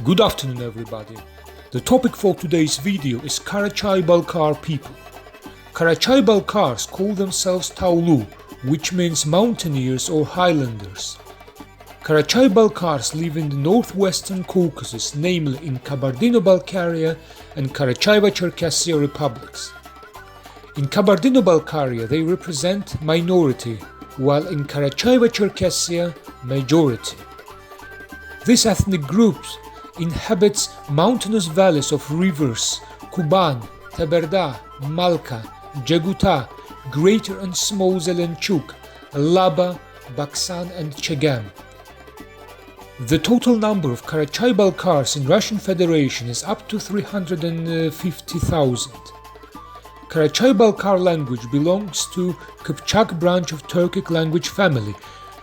Good afternoon everybody. The topic for today's video is Karachai-Balkar people. Karachai-Balkars call themselves Taulu, which means mountaineers or highlanders. Karachai-Balkars live in the northwestern Caucasus, namely in Kabardino-Balkaria and Karachaiva-Cherkessia republics. In Kabardino-Balkaria they represent minority, while in Karachaiva-Cherkessia majority. This ethnic group inhabits mountainous valleys of rivers Kuban, Teberda, Malka, Jaguta, Greater and Small Zelenchuk, Laba, Baksan and Chegam. The total number of Karachai-Balkars in Russian Federation is up to 350,000. Karachai-Balkar language belongs to Kypchak branch of Turkic language family,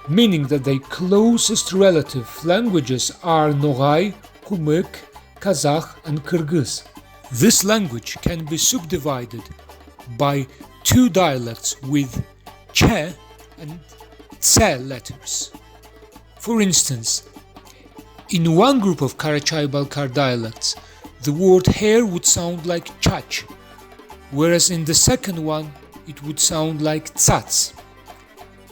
meaning that their closest relative languages are Nogai, Kumyk, Kazakh and Kyrgyz. This language can be subdivided by two dialects with Che and Tse letters. For instance, in one group of Karachai-Balkar dialects, the word hair would sound like chach, whereas in the second one it would sound like tsats.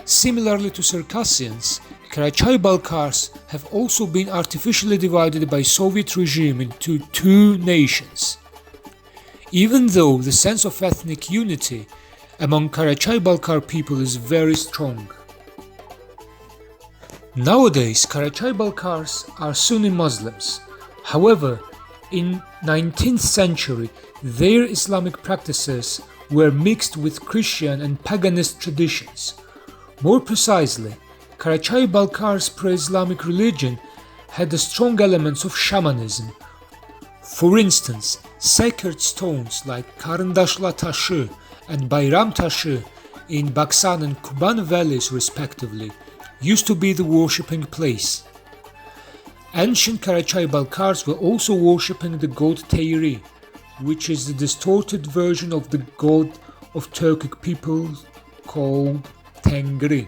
Similarly to Circassians, Karachai-Balkars have also been artificially divided by Soviet regime into two nations. Even though the sense of ethnic unity among Karachai-Balkar people is very strong. Nowadays, Karachai-Balkars are Sunni Muslims. However, in 19th century, their Islamic practices were mixed with Christian and paganist traditions. More precisely, Karachai-Balkar's pre-Islamic religion had strong elements of shamanism. For instance, sacred stones like Karandashla Taşı and Bayram Taşı in Baksan and Kuban valleys respectively used to be the worshipping place. Ancient Karachai-Balkars were also worshipping the god Teyri, which is the distorted version of the god of Turkic peoples called Tengri.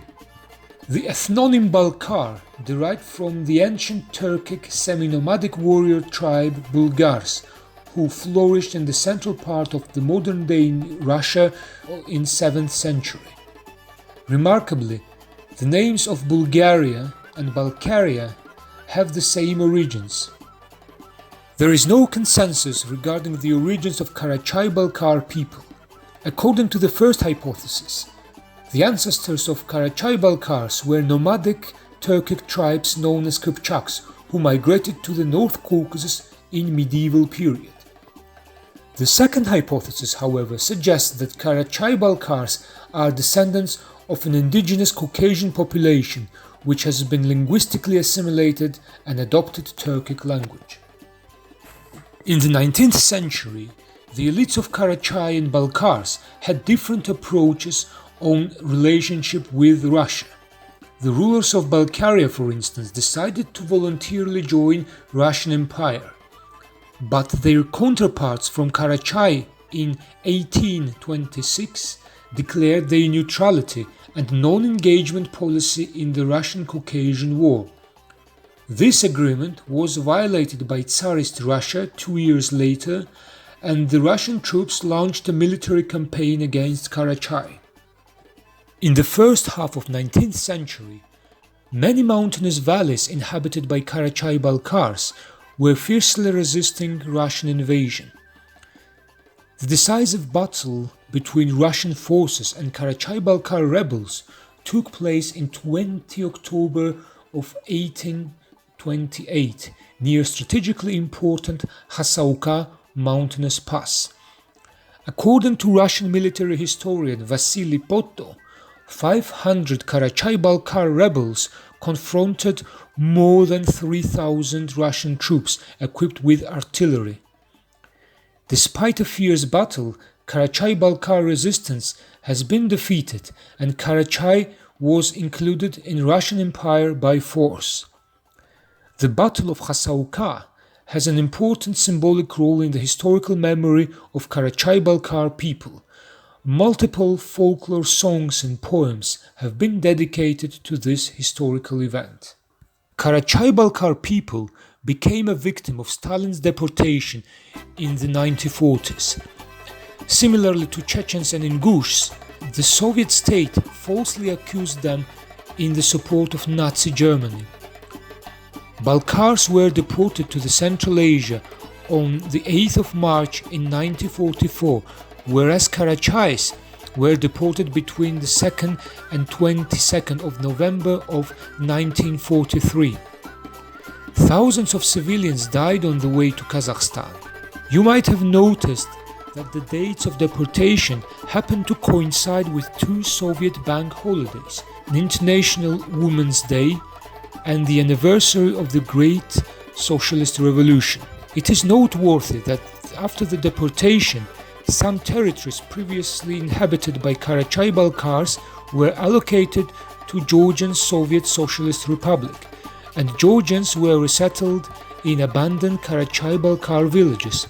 The ethnonym Balkar derived from the ancient Turkic semi-nomadic warrior tribe Bulgars, who flourished in the central part of the modern-day Russia in 7th century. Remarkably, the names of Bulgaria and Balkaria have the same origins. There is no consensus regarding the origins of Karachai-Balkar people. According to the first hypothesis, the ancestors of Karachai-Balkars were nomadic Turkic tribes known as Kypchaks, who migrated to the North Caucasus in medieval period. The second hypothesis, however, suggests that Karachai-Balkars are descendants of an indigenous Caucasian population which has been linguistically assimilated and adopted Turkic language. In the 19th century, the elites of Karachai and Balkars had different approaches on relationship with Russia. The rulers of Balkaria, for instance, decided to voluntarily join Russian Empire, but their counterparts from Karachai in 1826 declared their neutrality and non-engagement policy in the Russian-Caucasian War. This agreement was violated by Tsarist Russia 2 years later, and the Russian troops launched a military campaign against Karachai. In the first half of 19th century, many mountainous valleys inhabited by Karachai-Balkars were fiercely resisting Russian invasion. The decisive battle between Russian forces and Karachai-Balkar rebels took place in 20 October of 1828 near strategically important Hasauka mountainous pass. According to Russian military historian Vasily Potto, 500 Karachai-Balkar rebels confronted more than 3,000 Russian troops equipped with artillery. Despite a fierce battle, Karachai-Balkar resistance has been defeated and Karachai was included in Russian Empire by force. The Battle of Hasauka has an important symbolic role in the historical memory of Karachai-Balkar people. Multiple folklore songs and poems have been dedicated to this historical event. Karachai-Balkar people became a victim of Stalin's deportation in the 1940s. Similarly to Chechens and Ingushs, the Soviet state falsely accused them in the support of Nazi Germany. Balkars were deported to the Central Asia on the 8th of March in 1944, whereas Karachais were deported between the 2nd and 22nd of November of 1943. Thousands of civilians died on the way to Kazakhstan. You might have noticed that the dates of deportation happened to coincide with two Soviet bank holidays, an International Women's Day and the anniversary of the Great Socialist Revolution. It is noteworthy that after the deportation, some territories previously inhabited by Karachai-Balkars were allocated to Georgian Soviet Socialist Republic, and Georgians were resettled in abandoned Karachai-Balkar villages.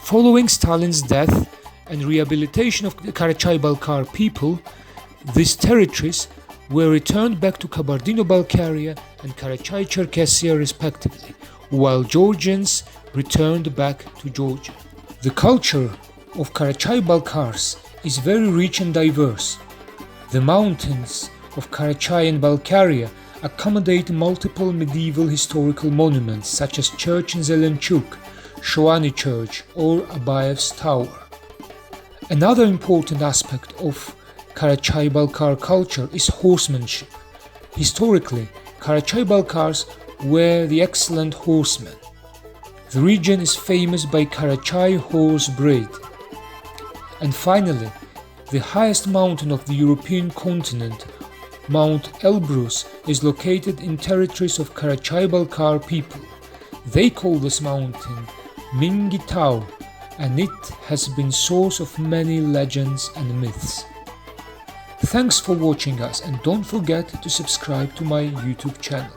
Following Stalin's death and rehabilitation of the Karachai-Balkar people, these territories were returned back to Kabardino-Balkaria and Karachay-Cherkessia respectively, while Georgians returned back to Georgia. The culture of Karachai-Balkars is very rich and diverse. The mountains of Karachay and Balkaria accommodate multiple medieval historical monuments such as Church in Zelenchuk, Shoani Church or Abayev's Tower. Another important aspect of Karachai-Balkar culture is horsemanship. Historically, Karachai-Balkars were the excellent horsemen. The region is famous by Karachai horse breed. And finally, the highest mountain of the European continent, Mount Elbrus, is located in territories of Karachai-Balkar people. They call this mountain Mingitau, and it has been source of many legends and myths. Thanks for watching us, and don't forget to subscribe to my YouTube channel.